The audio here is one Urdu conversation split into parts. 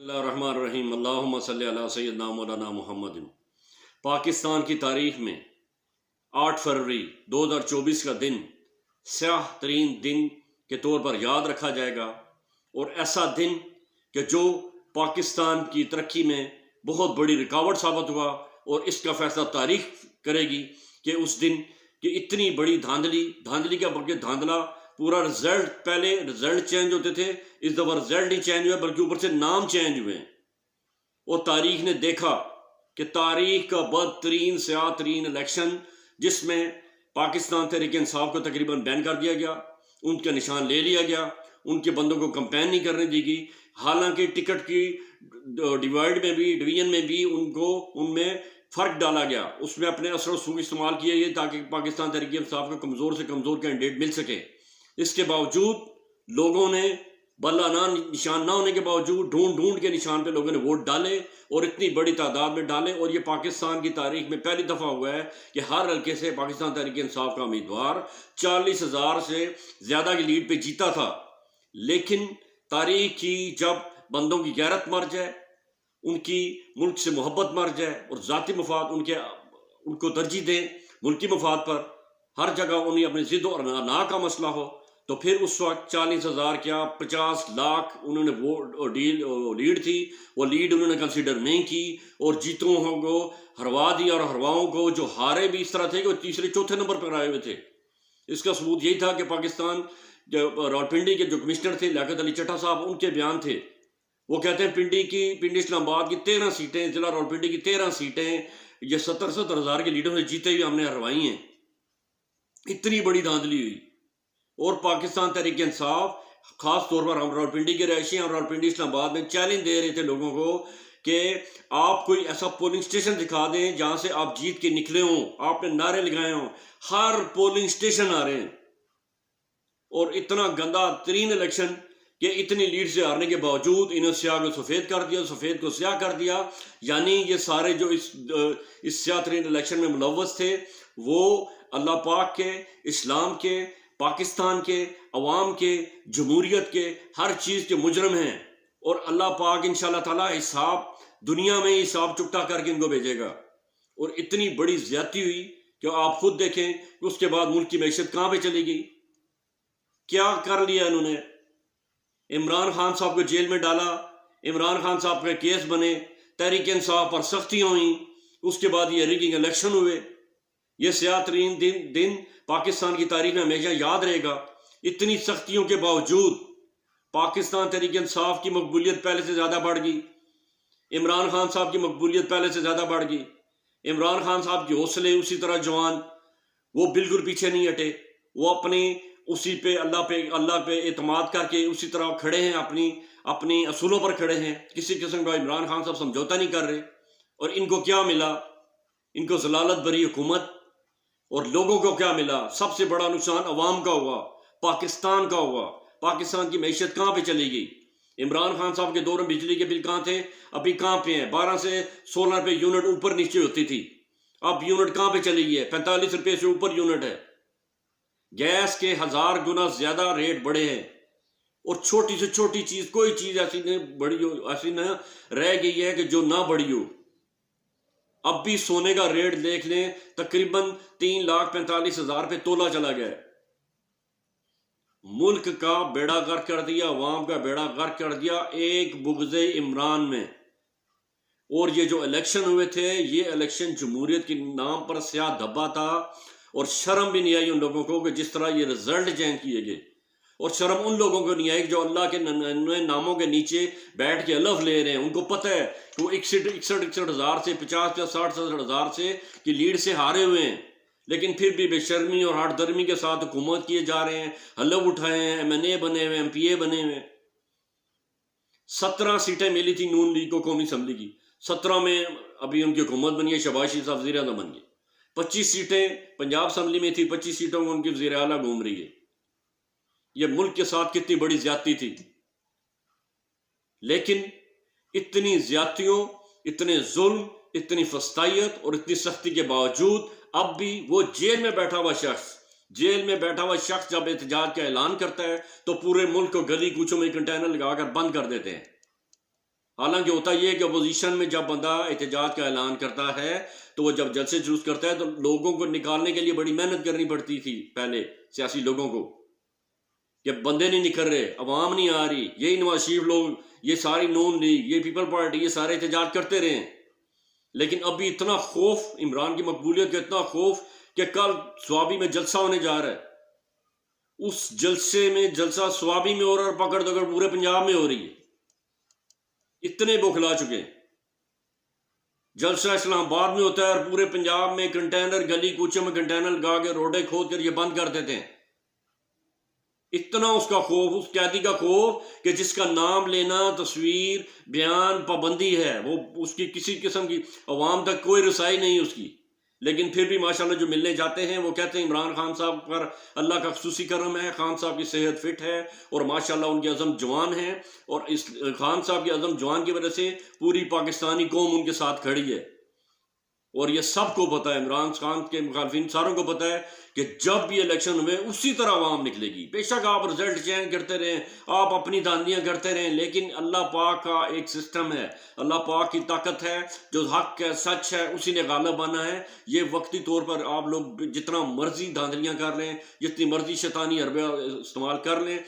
اللہ الرحمن الرحیم اللہم صلی علی سیدنا مولانا محمد۔ پاکستان کی تاریخ میں 8 فروری 2024 کا دن سیاہ ترین دن کے طور پر یاد رکھا جائے گا، اور ایسا دن کہ جو پاکستان کی ترقی میں بہت بڑی رکاوٹ ثابت ہوا، اور اس کا فیصلہ تاریخ کرے گی کہ اس دن کہ اتنی بڑی دھاندلی کا بلکہ دھاندلا پورا رزلٹ، پہلے رزلٹ چینج ہوتے تھے، اس دفعہ رزلٹ نہیں چینج ہوئے بلکہ اوپر سے نام چینج ہوئے، اور تاریخ نے دیکھا کہ تاریخ کا بدترین سیاہ ترین الیکشن، جس میں پاکستان تحریک انصاف کو تقریباً بین کر دیا گیا، ان کا نشان لے لیا گیا، ان کے بندوں کو کمپین نہیں کرنے دی گئی، حالانکہ ٹکٹ کی ڈویژن میں بھی ان میں فرق ڈالا گیا، اس میں اپنے اثر و رسوخ استعمال کیے گئے تاکہ پاکستان تحریک انصاف کو کمزور سے کمزور کینڈیڈیٹ مل سکے۔ اس کے باوجود لوگوں نے بلا نشان نہ ہونے کے باوجود ڈھونڈ کے نشان پہ لوگوں نے ووٹ ڈالے، اور اتنی بڑی تعداد میں ڈالے، اور یہ پاکستان کی تاریخ میں پہلی دفعہ ہوا ہے کہ ہر حلقے سے پاکستان تحریک انصاف کا امیدوار 40,000 سے زیادہ کی لیڈ پہ جیتا تھا۔ لیکن تاریخ کی جب بندوں کی غیرت مر جائے، ان کی ملک سے محبت مر جائے، اور ذاتی مفاد ان کو ترجیح دیں ملکی مفاد پر، ہر جگہ انہیں اپنی ضد اور انا کا مسئلہ ہو، تو پھر اس وقت 40,000 کیا 50 لاکھ انہوں نے لیڈ تھی، وہ لیڈ انہوں نے کنسیڈر نہیں کی، اور جیتوں کو ہروا دیا، اور ہرواؤں کو جو ہارے بھی اس طرح تھے کہ وہ تیسرے چوتھے نمبر پر آئے ہوئے تھے۔ اس کا ثبوت یہی تھا کہ پاکستان راولپنڈی کے جو کمشنر تھے لیاقت علی چٹھا صاحب، ان کے بیان تھے، وہ کہتے ہیں پنڈی اسلام آباد کی 13 سیٹیں، ضلع راولپنڈی کی 13 سیٹیں یہ 70 ہزار کے لیڈروں سے جیتے ہوئے ہم نے ہروائی ہیں۔ اتنی بڑی دھاندلی ہوئی، اور پاکستان تحریک انصاف خاص طور پر ہم راولپنڈی کے رہائشی اور راولپنڈی اسلام آباد میں چیلنج دے رہے تھے لوگوں کو کہ آپ کوئی ایسا پولنگ اسٹیشن دکھا دیں جہاں سے آپ جیت کے نکلے ہوں، آپ نے نعرے لگائے ہوں۔ ہر پولنگ اسٹیشن آ رہے ہیں، اور اتنا گندا ترین الیکشن کہ اتنی لیڈ سے ہارنے کے باوجود انہوں نے سیاہ کو سفید کر دیا، سفید کو سیاہ کر دیا۔ یعنی یہ سارے جو اس سیاہ ترین الیکشن میں ملوث تھے، وہ اللہ پاک کے، اسلام کے، پاکستان کے، عوام کے، جمہوریت کے، ہر چیز کے مجرم ہیں، اور اللہ پاک انشاءاللہ تعالیٰ حساب دنیا میں ہی حساب چکتا کر کے ان کو بھیجے گا۔ اور اتنی بڑی زیادتی ہوئی کہ آپ خود دیکھیں کہ اس کے بعد ملک کی معیشت کہاں پہ چلی گئی، کیا کر لیا انہوں نے۔ عمران خان صاحب کو جیل میں ڈالا، عمران خان صاحب کے کیس بنے، تحریک انصاف پر سختیاں ہوئیں، اس کے بعد یہ ریگنگ الیکشن ہوئے۔ یہ سیاہ ترین دن پاکستان کی تاریخ میں ہمیشہ یاد رہے گا۔ اتنی سختیوں کے باوجود پاکستان تحریک انصاف کی مقبولیت پہلے سے زیادہ بڑھ گئی، عمران خان صاحب کی مقبولیت پہلے سے زیادہ بڑھ گئی، عمران خان صاحب کے حوصلے اسی طرح جوان، وہ بالکل پیچھے نہیں ہٹے، وہ اپنے اسی پہ اللہ پہ اعتماد کر کے اسی طرح کھڑے ہیں، اپنی اصولوں پر کھڑے ہیں، کسی قسم کا عمران خان صاحب سمجھوتا نہیں کر رہے۔ اور ان کو کیا ملا؟ ان کو ضلالت بری حکومت، اور لوگوں کو کیا ملا؟ سب سے بڑا نقصان عوام کا ہوا، پاکستان کا ہوا۔ پاکستان کی معیشت کہاں پہ چلی گئی؟ عمران خان صاحب کے دور میں بجلی کے بل کہاں تھے؟ ابھی کہاں پہ ہیں؟ 12 سے 16 روپے یونٹ اوپر نیچے ہوتی تھی، اب یونٹ کہاں پہ چلی گئی ہے؟ 45 روپے سے اوپر یونٹ ہے۔ گیس کے 1000 گنا زیادہ ریٹ بڑھے ہیں، اور چھوٹی سے چھوٹی چیز، کوئی چیز ایسی نہ رہ گئی ہے کہ جو نہ بڑھی ہو۔ اب بھی سونے کا ریٹ دیکھ لیں، تقریباً 3,45,000 پہ تولہ چلا گیا ہے۔ ملک کا بیڑا غرق کر دیا، عوام کا بیڑا غرق کر دیا ایک بغض عمران میں۔ اور یہ جو الیکشن ہوئے تھے، یہ الیکشن جمہوریت کے نام پر سیاہ دھبا تھا، اور شرم بھی نہیں آئی ان لوگوں کو کہ جس طرح یہ رزلٹ چینج کیے گئے، اور شرم ان لوگوں کو نہیں آئی جو اللہ کے ناموں کے نیچے بیٹھ کے الف لے رہے ہیں۔ ان کو پتہ ہے کہ وہ 61 ہزار سے 50-60 ہزار سے کی لیڈ سے ہارے ہوئے ہیں، لیکن پھر بھی بے شرمی اور ہٹ درمی کے ساتھ حکومت کیے جا رہے ہیں، حلف اٹھائے ہیں، MNA بنے ہوئے، MPA بنے ہوئے۔ 17 سیٹیں ملی تھی نون لیگ کو قومی اسمبلی کی، 17 میں ابھی ان کی حکومت بنی ہے، شہباز شریف صاحب وزیر اعظم بن گئے۔ 25 سیٹیں پنجاب اسمبلی میں تھی، 25 سیٹوں میں ان کی وزیر اعلیٰ گھوم رہی ہے۔ یہ ملک کے ساتھ کتنی بڑی زیادتی تھی، لیکن اتنی زیادتیوں، اتنے ظلم، اتنی فسطائیت اور اتنی سختی کے باوجود اب بھی وہ جیل میں بیٹھا ہوا شخص جب احتجاج کا اعلان کرتا ہے تو پورے ملک کو گلی کوچوں میں کنٹینر لگا کر بند کر دیتے ہیں۔ حالانکہ ہوتا یہ ہے کہ اپوزیشن میں جب بندہ احتجاج کا اعلان کرتا ہے تو وہ جب جلسے جلوس کرتا ہے تو لوگوں کو نکالنے کے لیے بڑی محنت کرنی پڑتی تھی پہلے سیاسی لوگوں کو، کہ بندے نہیں نکل رہے، عوام نہیں آ رہی، یہی نواز شریف لوگ، یہ ساری نون لیگ، یہ پیپل پارٹی، یہ سارے احتجاج کرتے رہے ہیں۔ لیکن ابھی اتنا خوف عمران کی مقبولیت کا، اتنا خوف کہ کل سوابی میں جلسہ ہونے جا رہا ہے، اس جلسے میں جلسہ سوابی میں ہو رہا ہے اور پکڑ دکڑ پورے پنجاب میں ہو رہی ہے۔ اتنے بوکھلا چکے ہیں۔ جلسہ اسلام آباد میں ہوتا ہے اور پورے پنجاب میں کنٹینر، گلی کوچے میں کنٹینر لگا کے روڈیں کھود کر یہ بند کر دیتے ہیں۔ اتنا اس کا خوف، اس قیدی کا خوف کہ جس کا نام لینا، تصویر، بیان پابندی ہے، وہ اس کی کسی قسم کی عوام تک کوئی رسائی نہیں اس کی۔ لیکن پھر بھی ماشاءاللہ جو ملنے جاتے ہیں وہ کہتے ہیں عمران خان صاحب پر اللہ کا خصوصی کرم ہے، خان صاحب کی صحت فٹ ہے اور ماشاءاللہ ان کے عزم جوان ہیں، اور اس خان صاحب کے عزم جوان کی وجہ سے پوری پاکستانی قوم ان کے ساتھ کھڑی ہے۔ اور یہ سب کو پتہ ہے، عمران خان کے مخالفین ساروں کو پتہ ہے کہ جب بھی الیکشن ہوئے اسی طرح عوام نکلے گی۔ بے شک آپ رزلٹ چینج کرتے رہیں، آپ اپنی دھاندلیاں کرتے رہیں، لیکن اللہ پاک کا ایک سسٹم ہے، اللہ پاک کی طاقت ہے، جو حق ہے، سچ ہے، اسی نے غالب آنا ہے۔ یہ وقتی طور پر آپ لوگ جتنا مرضی دھاندلیاں کر لیں، جتنی مرضی شیطانی حربے استعمال کر لیں،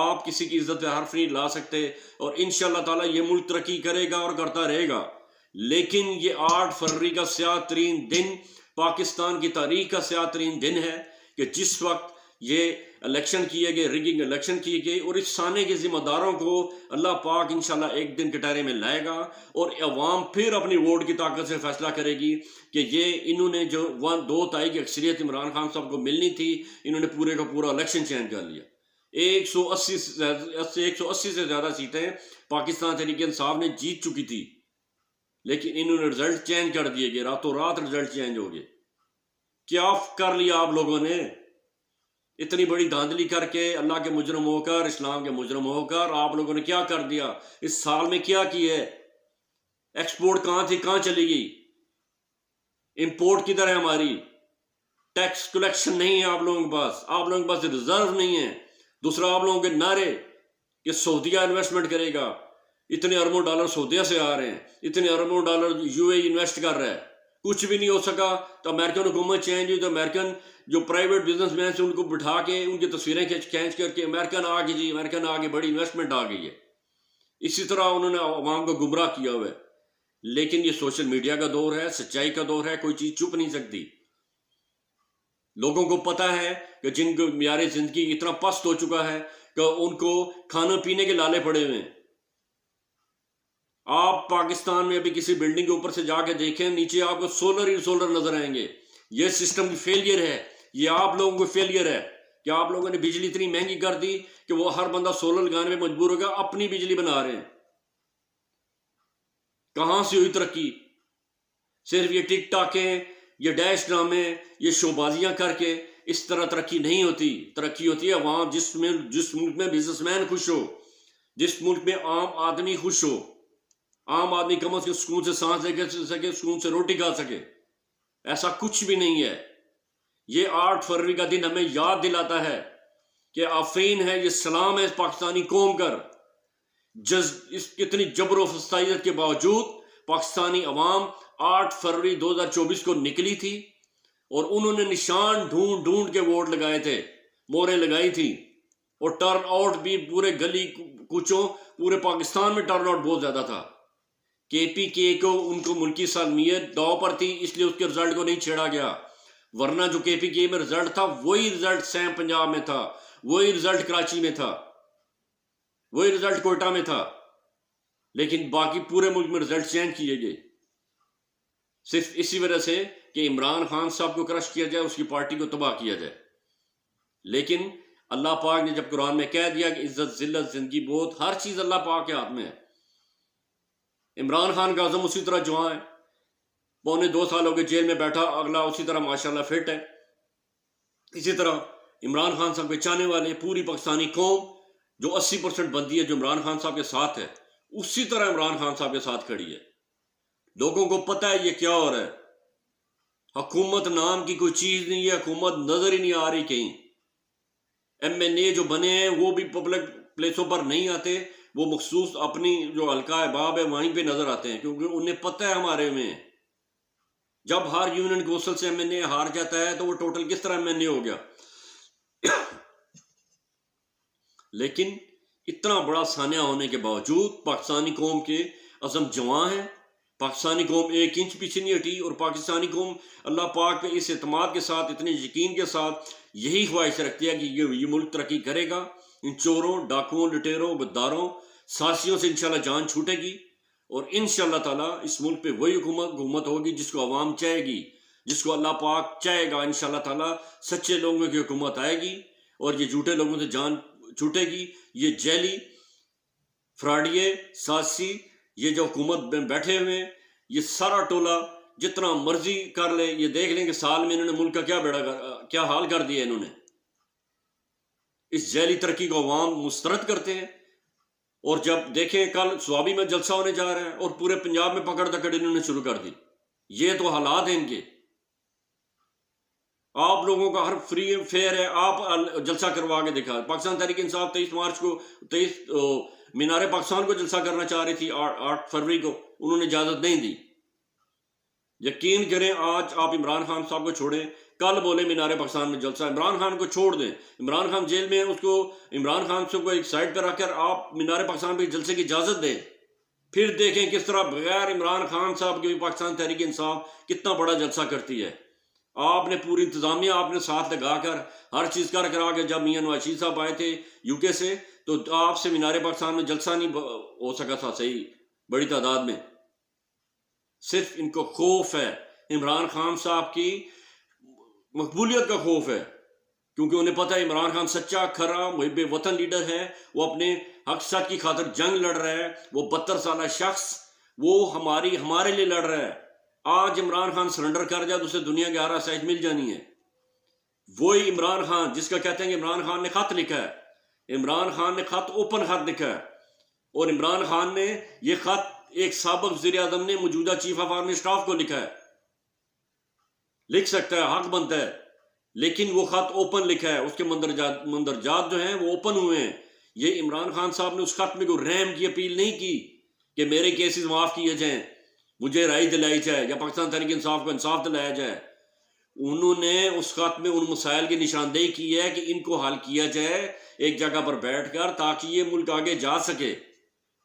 آپ کسی کی عزت پہ حرف نہیں لا سکتے، اور انشاءاللہ تعالیٰ یہ ملک ترقی کرے گا اور کرتا رہے گا۔ لیکن یہ 8 فروری کا سیاہ ترین دن، پاکستان کی تاریخ کا سیاہ ترین دن ہے کہ جس وقت یہ الیکشن کیے گئے، ریگنگ الیکشن کیے گئے، اور اس سانے کے ذمہ داروں کو اللہ پاک انشاءاللہ ایک دن کٹہرے میں لائے گا، اور عوام پھر اپنی ووٹ کی طاقت سے فیصلہ کرے گی کہ یہ انہوں نے جو 2 تائی کی اکثریت عمران خان صاحب کو ملنی تھی، انہوں نے پورے کا پورا الیکشن چینج کر لیا۔ 180 سے زیادہ سیٹیں پاکستان تحریک انصاف نے جیت چکی تھی، لیکن انہوں نے رزلٹ چینج کر دیے گئے، راتوں رات رزلٹ چینج ہو گئے۔ کیا کر لیا آپ لوگوں نے؟ اتنی بڑی دھاندلی کر کے، اللہ کے مجرم ہو کر، اسلام کے مجرم ہو کر آپ لوگوں نے کیا کر دیا؟ اس سال میں کیا کیا ہے؟ ایکسپورٹ کہاں تھی، کہاں چلی گئی؟ امپورٹ کدھر ہے ہماری؟ ٹیکس کلیکشن نہیں ہے آپ لوگوں کے پاس، آپ لوگوں کے پاس ریزرو نہیں ہے۔ دوسرا آپ لوگوں کے نعرے کہ سعودیہ انویسٹمنٹ کرے گا، اتنے اربوں ڈالر سعودیہ سے آ رہے ہیں، اتنے اربوں ڈالر یو اے انویسٹ کر رہا ہے، کچھ بھی نہیں ہو سکا۔ تو امریکن حکومت چینج ہوئی تو امریکن جو پرائیویٹ بزنس مین سے ان کو بٹھا کے ان کی تصویریں کھینچ کر کے امریکن آ گئی، جی امریکن آ گئی، بڑی انویسٹمنٹ آ گئی ہے۔ اسی طرح انہوں نے عوام کو گمراہ کیا ہوا ہے۔ لیکن یہ سوشل میڈیا کا دور ہے، سچائی کا دور ہے، کوئی چیز چھپ نہیں سکتی۔ لوگوں کو پتہ ہے کہ جن کو معیار زندگی اتنا پست ہو چکا ہے کہ ان کو کھانا پینے کے لالے پڑے ہوئے ہیں۔ آپ پاکستان میں ابھی کسی بلڈنگ کے اوپر سے جا کے دیکھیں، نیچے آپ کو سولر ہی سولر نظر آئیں گے۔ یہ سسٹم کی فیلئر ہے، یہ آپ لوگوں کو فیلئر ہے کہ آپ لوگوں نے بجلی اتنی مہنگی کر دی کہ وہ ہر بندہ سولر لگانے میں مجبور ہوگا، اپنی بجلی بنا رہے ہیں۔ کہاں سے ہوئی ترقی؟ صرف یہ ٹک ٹاکیں، یہ ڈیش ڈرامے، یہ شو بازیاں کر کے اس طرح ترقی نہیں ہوتی۔ ترقی ہوتی ہے عوام، جس ملک میں بزنس مین خوش ہو، جس ملک میں عام آدمی خوش ہو، عام آدمی کم از کم سکون سے سانس لے سکے، سکون سے روٹی کھا سکے۔ ایسا کچھ بھی نہیں ہے۔ یہ 8 فروری کا دن ہمیں یاد دلاتا ہے کہ آفرین ہے، یہ سلام ہے پاکستانی قوم کر۔ اس کتنی جبر و فستائیت کے باوجود پاکستانی عوام 8 فروری 2024 کو نکلی تھی، اور انہوں نے نشان ڈھونڈ ڈھونڈ کے ووٹ لگائے تھے، موریں لگائی تھی، اور ٹرن آؤٹ بھی پورے گلی کوچوں، پورے پاکستان میں ٹرن آؤٹ بہت زیادہ تھا۔ کے پی کے کو ان کو ملکی سالمیت داؤ پر تھی، اس لیے اس کے رزلٹ کو نہیں چھیڑا گیا، ورنہ جو کے پی کے میں رزلٹ تھا وہی رزلٹ سیم پنجاب میں تھا، وہی رزلٹ کراچی میں تھا، وہی رزلٹ کوئٹہ میں تھا۔ لیکن باقی پورے ملک میں رزلٹ چینج کیے گئے، صرف اسی وجہ سے کہ عمران خان صاحب کو کرش کیا جائے، اس کی پارٹی کو تباہ کیا جائے۔ لیکن اللہ پاک نے جب قرآن میں کہہ دیا کہ عزت ذلت زندگی موت ہر چیز اللہ پاک کے ہاتھ میں ہے، عمران خان کا عزم اسی طرح جوان ہے، 2.25 سال ہو گئے جیل میں بیٹھا، اگلا اسی طرح ماشاءاللہ فٹ ہے۔ اسی طرح عمران خان صاحب کے چاہنے والے پوری پاکستانی قوم جو 80% بندی ہے جو عمران خان صاحب کے ساتھ ہے، اسی طرح عمران خان صاحب کے ساتھ کھڑی ہے۔ لوگوں کو پتہ ہے یہ کیا ہو رہا ہے، حکومت نام کی کوئی چیز نہیں ہے، حکومت نظر ہی نہیں آ رہی کہیں۔ ایم این اے جو بنے ہیں وہ بھی پبلک پلیسوں پر نہیں آتے، وہ مخصوص اپنی جو حلقہ احباب ہے وہیں پہ نظر آتے ہیں، کیونکہ انہیں پتہ ہے ہمارے میں جب ہر یونین کوسل سے MNA ہار جاتا ہے تو وہ ٹوٹل کس طرح MNA ہو گیا۔ لیکن اتنا بڑا سانحہ ہونے کے باوجود پاکستانی قوم کے عزم جواں ہیں، پاکستانی قوم ایک انچ پیچھے نہیں ہٹی، اور پاکستانی قوم اللہ پاک پہ اس اعتماد کے ساتھ، اتنے یقین کے ساتھ یہی خواہش رکھتی ہے کہ یہ ملک ترقی کرے گا، ان چوروں، ڈاکوؤں، لٹیروں، غداروں، سازشیوں سے انشاءاللہ جان چھوٹے گی، اور انشاءاللہ تعالیٰ اس ملک پہ وہی حکومت ہوگی جس کو عوام چاہے گی، جس کو اللہ پاک چاہے گا۔ انشاءاللہ تعالیٰ سچے لوگوں کی حکومت آئے گی، اور یہ جھوٹے لوگوں سے جان چھوٹے گی۔ یہ جیلی، فراڈیے، سازشی، یہ جو حکومت میں بیٹھے ہوئے ہیں، یہ سارا ٹولہ جتنا مرضی کر لے، یہ دیکھ لیں کہ سال میں انہوں نے ملک کا کیا حال کر دیا انہوں نے۔ اس ذیلی ترقی کو عوام مسترد کرتے ہیں، اور جب دیکھیں کل سوابی میں جلسہ ہونے جا رہا ہے اور پورے پنجاب میں پکڑ دکڑ انہوں نے شروع کر دی۔ یہ تو حالات ہیں ان کے۔ آپ لوگوں کا ہر فری فیئر ہے، آپ جلسہ کروا کے دکھا۔ پاکستان تحریک انصاف 23 مارچ کو 23 مینار پاکستان کو جلسہ کرنا چاہ رہی تھی، 8 فروری کو، انہوں نے اجازت نہیں دی۔ یقین کریں آج آپ عمران خان صاحب کو چھوڑیں، کل بولے مینار پاکستان میں جلسہ، عمران خان کو چھوڑ دیں، عمران خان جیل میں ہے، اس کو عمران خان کو ایک سائڈ پہ رکھ کر آپ مینار پاکستان پہ جلسے کی اجازت دیں، پھر دیکھیں کس طرح بغیر عمران خان صاحب کے بھی پاکستان تحریک انصاف کتنا بڑا جلسہ کرتی ہے۔ آپ نے پوری انتظامیہ آپ نے ساتھ لگا کر ہر چیز کر کے، جب میاں نواز شریف صاحب آئے تھے UK سے تو آپ سے مینار پاکستان میں جلسہ نہیں ہو سکا تھا صحیح بڑی تعداد میں۔ صرف ان کو خوف ہے، عمران خان صاحب کی مقبولیت کا خوف ہے، کیونکہ انہیں پتہ ہے عمران خان سچا کھرا محب وطن لیڈر ہے، وہ اپنے حق سچ کی خاطر جنگ لڑ رہا ہے، وہ 72 سالہ شخص وہ ہمارے لیے لڑ رہا ہے۔ آج عمران خان سرنڈر کر جائے تو اسے دنیا کی ہر آسائش مل جانی ہے۔ وہی عمران خان جس کا کہتے ہیں کہ عمران خان نے خط لکھا ہے، عمران خان نے خط اوپن خط لکھا ہے، اور عمران خان نے یہ خط ایک سابق وزیر اعظم نے موجودہ چیف آف آرمی اسٹاف کو لکھا ہے، لکھ سکتا ہے، حق بنتا ہے، لیکن وہ خط اوپن لکھا ہے، اس کے مندرجات جو ہیں وہ اوپن ہوئے ہیں۔ یہ عمران خان صاحب نے اس خط میں کوئی رحم کی اپیل نہیں کی کہ میرے کیسز معاف کیے جائیں، مجھے رائے دلائی جائے، یا پاکستان تحریک انصاف کو انصاف دلایا جائے۔ انہوں نے اس خط میں ان مسائل کی نشاندہی کی ہے کہ ان کو حل کیا جائے ایک جگہ پر بیٹھ کر، تاکہ یہ ملک آگے جا سکے۔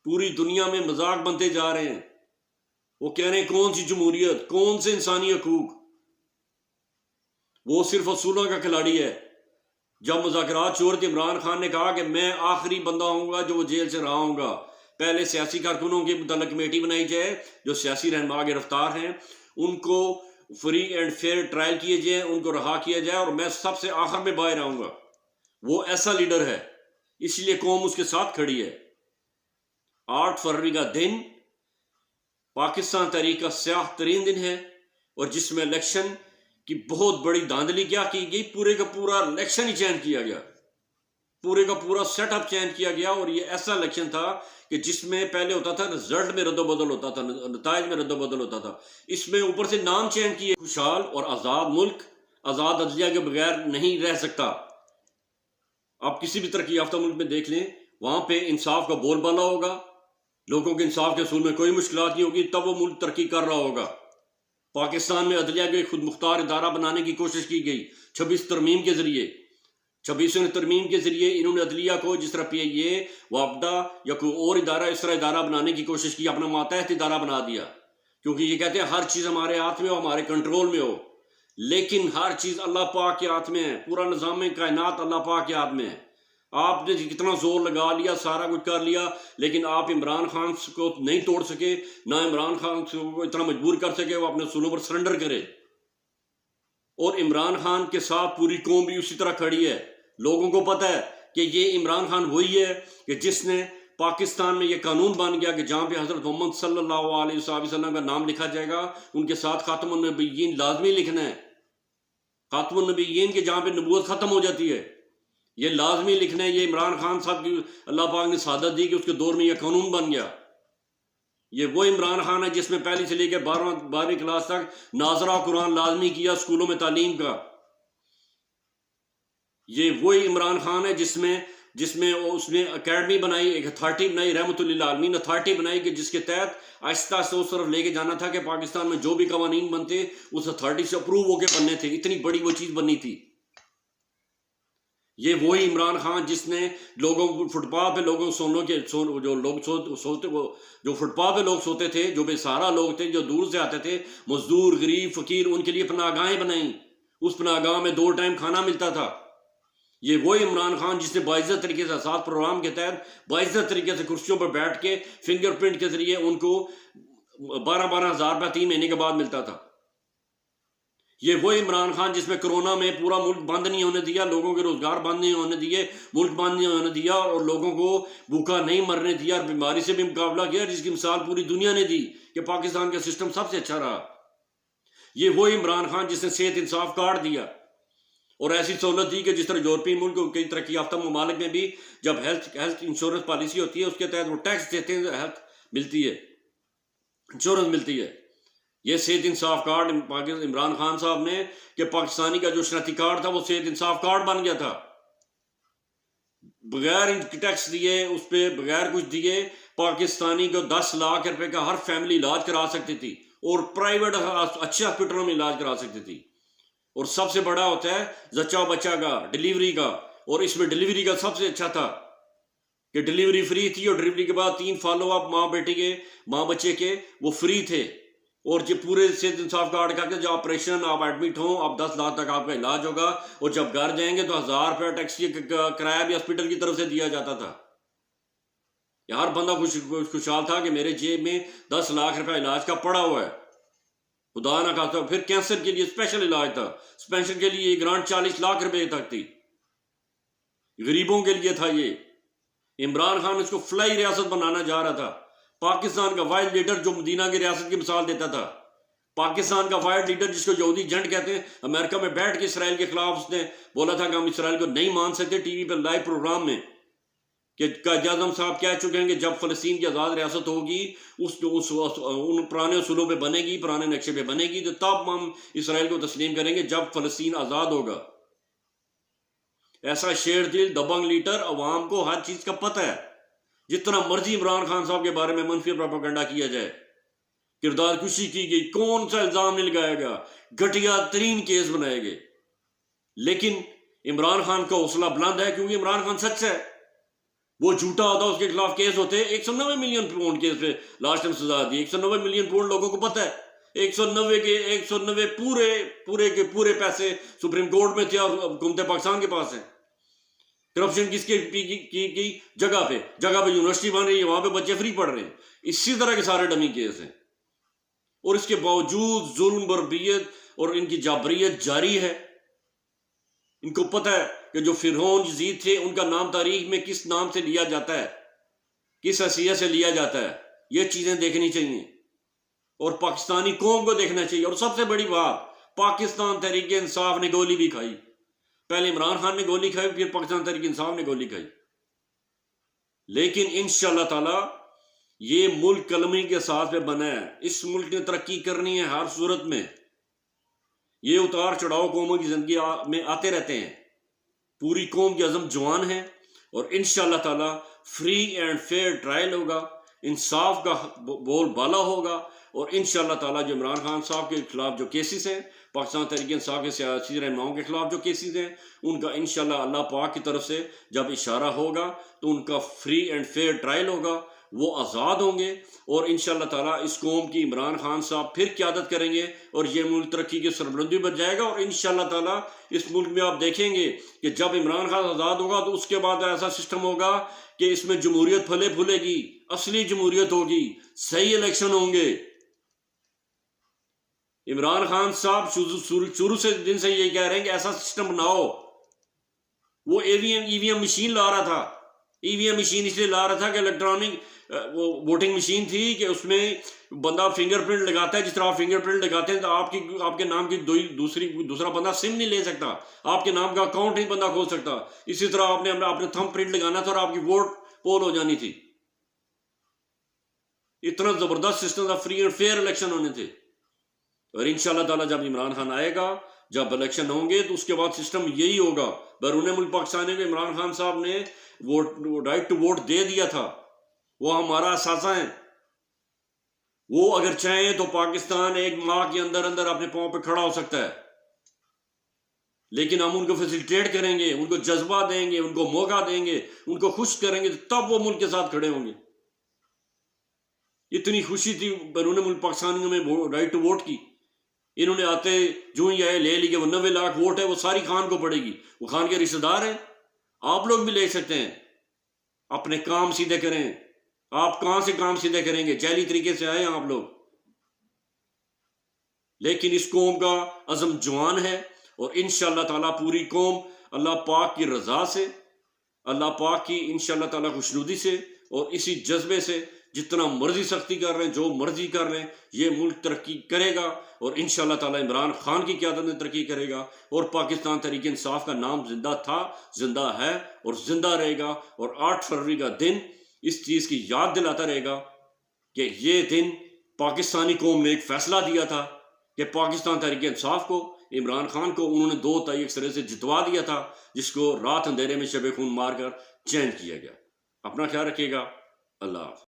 پوری دنیا میں مذاق بنتے جا رہے ہیں، وہ کہہ رہے ہیں کون سی جمہوریت، کون سے انسانی حقوق، وہ صرف اصولوں کا کھلاڑی ہے۔ جب مذاکرات شروع ہوئے، عمران خان نے کہا کہ میں آخری بندہ ہوں گا جو وہ جیل سے رہا ہوں گا، پہلے سیاسی کارکنوں کی متعلق کمیٹی بنائی جائے، جو سیاسی رہنما گرفتار ہیں ان کو فری اینڈ فیئر ٹرائل کیے جائیں، ان کو رہا کیا جائے، اور میں سب سے آخر میں باہر آؤں گا۔ وہ ایسا لیڈر ہے، اس لیے قوم اس کے ساتھ کھڑی ہے۔ 8 فروری کا دن پاکستان تحریک کا سیاہ ترین دن ہے، اور جس میں الیکشن کی بہت بڑی دھاندلی کیا کی گئی، پورے کا پورا الیکشن ہی چینج کیا گیا، پورے کا پورا سیٹ اپ چینج کیا گیا۔ اور یہ ایسا الیکشن تھا کہ جس میں پہلے ہوتا تھا رزلٹ میں رد و بدل ہوتا تھا، نتائج میں رد و بدل ہوتا تھا، اس میں اوپر سے نام چینج کیے۔ خوشحال اور آزاد ملک آزاد عدلیہ کے بغیر نہیں رہ سکتا۔ آپ کسی بھی ترقی یافتہ ملک میں دیکھ لیں، وہاں پہ انصاف کا بول بالا ہوگا، لوگوں کے انصاف کے اصول میں کوئی مشکلات نہیں ہوگی، تب وہ ملک ترقی کر رہا ہوگا۔ پاکستان میں عدلیہ کے خود مختار ادارہ بنانے کی کوشش کی گئی 26 ترمیم کے ذریعے۔ 26 ترمیم کے ذریعے انہوں نے عدلیہ کو جس طرح PIA، وابڈا یا کوئی اور ادارہ اس طرح ادارہ بنانے کی کوشش کی، اپنا ماتحت ادارہ بنا دیا، کیونکہ یہ کہتے ہیں ہر چیز ہمارے ہاتھ میں ہو، ہمارے کنٹرول میں ہو، لیکن ہر چیز اللہ پاک کے ہاتھ میں ہے، پورا نظام کائنات اللہ پاک کے ہاتھ میں ہے۔ آپ نے کتنا زور لگا لیا، سارا کچھ کر لیا، لیکن آپ عمران خان کو نہیں توڑ سکے، نہ عمران خان کو اتنا مجبور کر سکے وہ اپنے اصولوں پر سرنڈر کرے۔ اور عمران خان کے ساتھ پوری قوم بھی اسی طرح کھڑی ہے۔ لوگوں کو پتہ ہے کہ یہ عمران خان وہی ہے کہ جس نے پاکستان میں یہ قانون بن گیا کہ جہاں پہ حضرت محمد صلی اللہ علیہ وسلم کا نام لکھا جائے گا، ان کے ساتھ خاتم النبیین لازمی لکھنا ہے۔ خاتم النبیین کے جہاں پہ نبوت ختم ہو جاتی ہے، یہ لازمی لکھنا ہے۔ یہ عمران خان صاحب کی اللہ پاک نے سعادت دی کہ اس کے دور میں یہ قانون بن گیا۔ یہ وہ عمران خان ہے جس میں پہلی سے لے کے 12ویں کلاس تک ناظرہ قرآن لازمی کیا اسکولوں میں تعلیم کا۔ یہ وہی عمران خان ہے جس میں جس میں اس نے اکیڈمی بنائی، ایک اتھارٹی بنائی، رحمۃ اللہ عالمین اتھارٹی بنائی کہ جس کے تحت آہستہ آہستہ اس طرف لے کے جانا تھا کہ پاکستان میں جو بھی قوانین بنتے اس اتھارٹی سے اپروو ہو کے بننے تھے. اتنی بڑی وہ چیز بنی تھی. یہ وہی عمران خان جس نے لوگوں کو فٹ پاتھ پہ لوگوں سونے کے جو لوگ سوتے جو فٹ پاتھ پہ لوگ سوتے تھے، جو بے سہارا لوگ تھے، جو دور سے آتے تھے، مزدور، غریب، فقیر، ان کے لیے پناہ گاہیں بنائیں. اس پناہ گاہ میں 2 ٹائم کھانا ملتا تھا. یہ وہی عمران خان جس نے باعزت طریقے سے 7 پروگرام کے تحت باعزت طریقے سے کرسیوں پر بیٹھ کے فنگر پرنٹ کے ذریعے ان کو 12 ہزار روپیہ 3 مہینے کے بعد ملتا تھا. یہ وہی عمران خان جس میں کرونا میں پورا ملک بند نہیں ہونے دیا، لوگوں کے روزگار بند نہیں ہونے دیے، ملک بند نہیں ہونے دیا، اور لوگوں کو بھوکا نہیں مرنے دیا، اور بیماری سے بھی مقابلہ کیا، جس کی مثال پوری دنیا نے دی کہ پاکستان کا سسٹم سب سے اچھا رہا. یہ وہی عمران خان جس نے صحت انصاف کارڈ دیا اور ایسی سہولت دی کہ جس طرح یورپی ملک اور کئی ترقی یافتہ ممالک میں بھی جب ہیلتھ انشورنس پالیسی ہوتی ہے اس کے تحت وہ ٹیکس دیتے ہیں، ہیلتھ ملتی ہے، انشورنس ملتی ہے. یہ صحت انصاف کارڈ عمران خان صاحب نے کہ پاکستانی کا جو شناختی کارڈ تھا وہ صحت انصاف کارڈ بن گیا تھا. بغیر ٹیکس دیے، اس پہ بغیر کچھ دیے پاکستانی کو 10 لاکھ روپے کا ہر فیملی علاج کرا سکتی تھی، اور پرائیویٹ اچھے ہاسپٹلوں میں علاج کرا سکتی تھی. اور سب سے بڑا ہوتا ہے زچہ بچہ کا، ڈیلیوری کا، اور اس میں ڈیلیوری کا سب سے اچھا تھا کہ ڈیلیوری فری تھی، اور ڈیلیوری کے بعد 3 فالو اپ ماں بیٹی کے، ماں بچے کے، وہ فری تھے. اور یہ پورے صحت انصاف کارڈ کر کے جو آپریشن آپ ایڈمٹ ہوں، آپ 10 لاکھ تک آپ کا علاج ہوگا، اور جب گھر جائیں گے تو 1000 روپے ٹیکسی کرایہ بھی ہاسپٹل کی طرف سے دیا جاتا تھا. ہر بندہ خوشحال تھا کہ میرے جیب میں 10 لاکھ روپے علاج کا پڑا ہوا ہے. خدا نہ خاصا پھر کینسر کے لیے اسپیشل علاج تھا، اسپیشل کے لیے یہ گرانٹ 40 لاکھ روپے تک تھی، غریبوں کے لیے تھا. یہ عمران خان اس کو فلائی ریاست بنانا جا رہا تھا. پاکستان کا واحد لیڈر جو مدینہ کی ریاست کی مثال دیتا تھا، پاکستان کا واحد لیڈر جس کو یہودی جنٹ کہتے ہیں، امریکہ میں بیٹھ کے اسرائیل کے خلاف اس نے بولا تھا کہ ہم اسرائیل کو نہیں مان سکتے، ٹی وی پہ لائیو پروگرام میں، کہ قائد اعظم صاحب کہہ چکے ہیں کہ جب فلسطین کی آزاد ریاست ہوگی ان پرانے اصولوں پہ بنے گی، پرانے نقشے پہ بنے گی، تو تب ہم اسرائیل کو تسلیم کریں گے جب فلسطین آزاد ہوگا. ایسا شیر دل دبنگ لیڈر، عوام کو ہر چیز کا پتہ ہے. جتنا مرضی عمران خان صاحب کے بارے میں منفی پروپیگنڈا کیا جائے، کردار کشی کی گئی، کون سا الزام نہیں لگایا گیا، گھٹیا ترین کیس بنائے گئے، لیکن عمران خان کا حوصلہ بلند ہے کیونکہ عمران خان سچ ہے. وہ جھوٹا ہوتا اس کے خلاف کیس ہوتے. 190 ملین پاؤنڈ کیس پہ لاسٹ ٹائم سزا دی. 190 ملین پاؤنڈ لوگوں کو پتہ ہے. 190 پورے پیسے سپریم کورٹ میں تھے اور حکومت پاکستان کے پاس ہیں. کرپشن کس کی جگہ پہ یونیورسٹی بن رہی ہے، وہاں پہ بچے فری پڑھ رہے ہیں. اسی طرح کے سارے ڈمی کیس ہیں، اور اس کے باوجود ظلم بربریت اور ان کی جابریت جاری ہے. ان کو پتہ ہے کہ جو فرعون یزید تھے ان کا نام تاریخ میں کس نام سے لیا جاتا ہے، کس حیثیت سے لیا جاتا ہے. یہ چیزیں دیکھنی چاہیے اور پاکستانی قوم کو دیکھنا چاہیے. اور سب سے بڑی بات، پاکستان تحریک انصاف نے گولی بھی کھائی. پہلے عمران خان نے گولی کھائی، پھر پاکستان تحریک انصاف نے گولی کھائی. لیکن انشاءاللہ تعالی یہ ملک کلمی کے ساتھ پہ بنا ہے. اس ملک نے ترقی کرنی ہے ہر صورت میں. یہ اتار چڑھاؤ قوموں کی زندگی میں آتے رہتے ہیں. پوری قوم کی عزم جوان ہے، اور انشاءاللہ تعالی فری اینڈ فیئر ٹرائل ہوگا، انصاف کا بول بالا ہوگا. اور انشاءاللہ تعالی جو عمران خان صاحب کے خلاف جو کیسز ہیں، پاکستان تحریک انصاف کے سیاسی رہنماؤں کے خلاف جو کیسز ہیں، ان کا انشاءاللہ اللہ پاک کی طرف سے جب اشارہ ہوگا تو ان کا فری اینڈ فیئر ٹرائل ہوگا، وہ آزاد ہوں گے. اور انشاءاللہ تعالی اس قوم کی عمران خان صاحب پھر قیادت کریں گے، اور یہ ملک ترقی کی سربلندی پر جائے گا. اور انشاءاللہ تعالی اس ملک میں آپ دیکھیں گے کہ جب عمران خان آزاد ہوگا تو اس کے بعد ایسا سسٹم ہوگا کہ اس میں جمہوریت پھلے پھولے گی، اصلی جمہوریت ہوگی، صحیح الیکشن ہوں گے. عمران خان صاحب شروع سے دن سے یہ کہہ رہے ہیں کہ ایسا سسٹم بناؤ. وہ ای وی ایم مشین لا رہا تھا. ای وی ایم مشین اس لیے لا رہا تھا کہ الیکٹرانک ووٹنگ مشین تھی کہ اس میں بندہ فنگر پرنٹ لگاتا ہے. جس طرح آپ فنگر پرنٹ لگاتے ہیں تو آپ کے نام کی دوسرا بندہ سم نہیں لے سکتا، آپ کے نام کا اکاؤنٹ نہیں بندہ کھول سکتا. اسی طرح آپ نے اپنے تھم پرنٹ لگانا تھا اور آپ کی ووٹ پول ہو جانی تھی. اتنا زبردست سسٹم تھا، فری اینڈ فیئر الیکشن ہونے تھے. اور انشاءاللہ تعالی جب عمران خان آئے گا جب الیکشن ہوں گے تو اس کے بعد سسٹم یہی ہوگا. بیرون ملک پاکستانی کو عمران خان صاحب نے رائٹ ٹو ووٹ دے دیا تھا، وہ ہمارا اثاثہ ہیں. وہ اگر چاہیں تو پاکستان ایک ماہ کے اندر اندر اپنے پاؤں پہ کھڑا ہو سکتا ہے، لیکن ہم ان کو فیسیلیٹیٹ کریں گے، ان کو جذبہ دیں گے، ان کو موقع دیں گے، ان کو خوش کریں گے، تب وہ ملک کے ساتھ کھڑے ہوں گے. اتنی خوشی تھی بیرون ملک پاکستانیوں میں رائٹ ٹو ووٹ کی. انہوں نے آتے جو ہی آئے لے لی کہ وہ 90 لاکھ ووٹ ہے وہ ساری خان کو پڑے گی. وہ خان کے رشتہ دار ہیں. آپ لوگ بھی لے سکتے ہیں. اپنے کام سیدھے کریں. آپ کہاں سے کام سیدھے کریں گے؟ جعلی طریقے سے آئے آپ لوگ. لیکن اس قوم کا عزم جوان ہے، اور انشاءاللہ تعالیٰ پوری قوم اللہ پاک کی رضا سے، اللہ پاک کی انشاءاللہ تعالیٰ خوشنودی سے اور اسی جذبے سے جتنا مرضی سختی کر رہے ہیں، جو مرضی کر رہے ہیں، یہ ملک ترقی کرے گا. اور انشاءاللہ تعالیٰ عمران خان کی قیادت میں ترقی کرے گا. اور پاکستان تحریک انصاف کا نام زندہ تھا، زندہ ہے اور زندہ رہے گا. اور 8 فروری کا دن اس چیز کی یاد دلاتا رہے گا کہ یہ دن پاکستانی قوم نے ایک فیصلہ دیا تھا کہ پاکستان تحریک انصاف کو، عمران خان کو انہوں نے 2 تائی اکثریت سے جتوا دیا تھا، جس کو رات اندھیرے میں شب خون مار کر چینج کیا گیا. اپنا خیال رکھیے گا. اللہ حافظ.